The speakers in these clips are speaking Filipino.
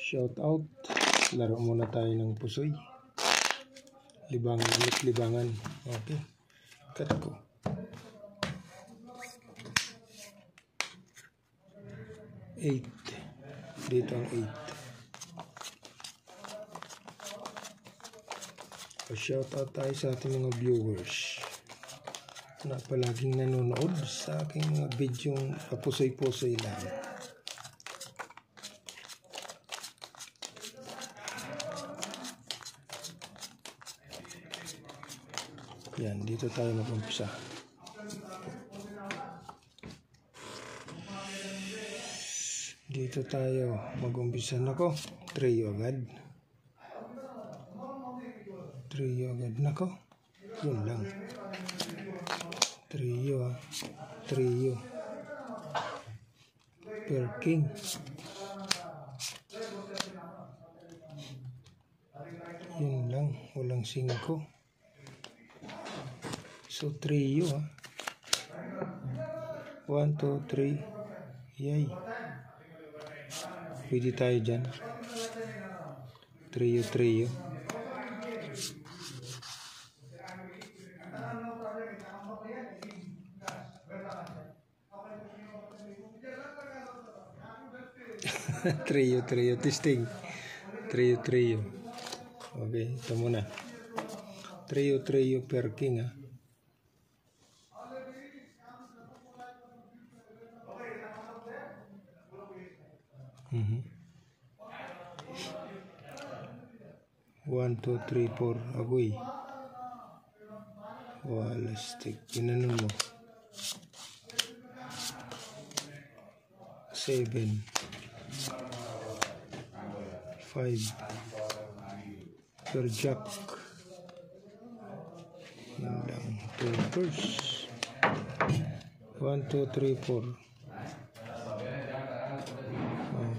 Shout out. Laro muna tayo ng pusoy. Libangan. Okay. Cut ko. Eight. Dito ang 8. Shout out tayo sa ating mga viewers na palaging nanonood sa aking mga bidyong papusoy-pusoy lang. Yan, dito tayo mag-umpisa. Dito tayo mag-umpisa. Nako, 3 agad. 3 agad. Nako, yun lang. 3 per king. Yun lang, walang 5. So 3 1, 2, 3. Yay. Pwede tayo dyan. 3. 3 testing. 3. Okay, ito muna. 3 per king 1, 2, 3, 4 agoy. Wala stick. Ginanon mo. 7, 5 per jack. Yan lang. 2 first. 1, 2, 3, 4.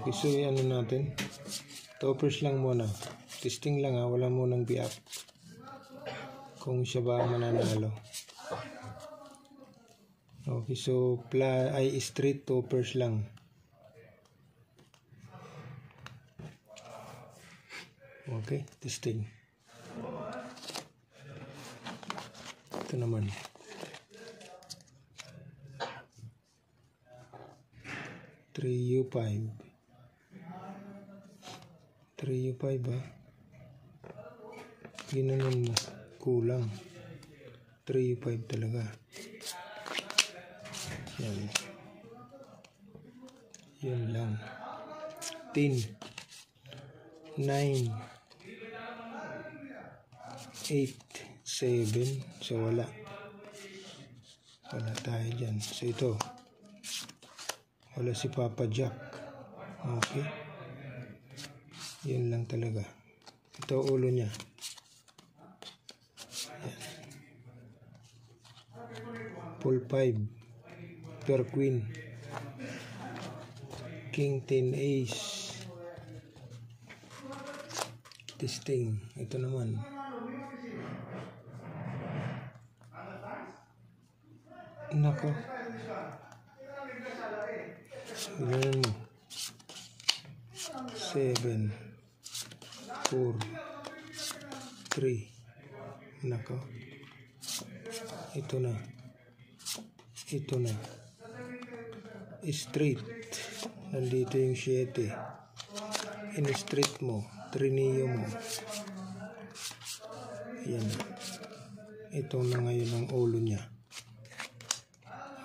Okay, so ano natin? Toppers lang muna. Testing lang wala munang be-up. Kung siya ba mananalo. Okay, so straight toppers lang. Okay, testing. Ito naman. 3U5. 3U5 Ginanon mo. Kulang. 3U5 talaga. Yan. Yan lang. 10. 9. 8. 7. So wala. Wala tayo dyan. So ito. Wala si Papa Jack. Okay. Yan lang talaga. Ito ulo niya. Yan. Full 5 per queen. King 10 ace. Testing. Ito naman. Nako. Ganun mo. 7, 4, 3. Nako. Ito na. Straight. Nandito yung 7. In-straight mo. Trineo mo. Yan. Ito na ngayon ang ulo niya.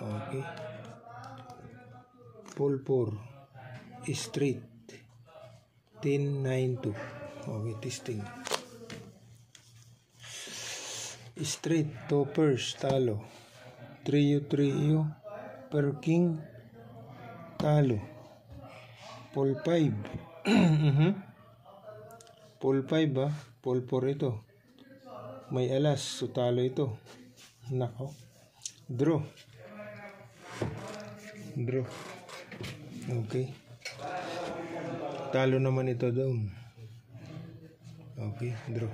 Okay. Full 4. Straight. 10, 9, 2. Okay, testing. Straight, toppers, talo. 3U per king, talo. Full 5. Full 5 Full 4 ito. May alas, so talo ito. Nako. Draw. Okay. Talo naman ito doon. Okay, draw.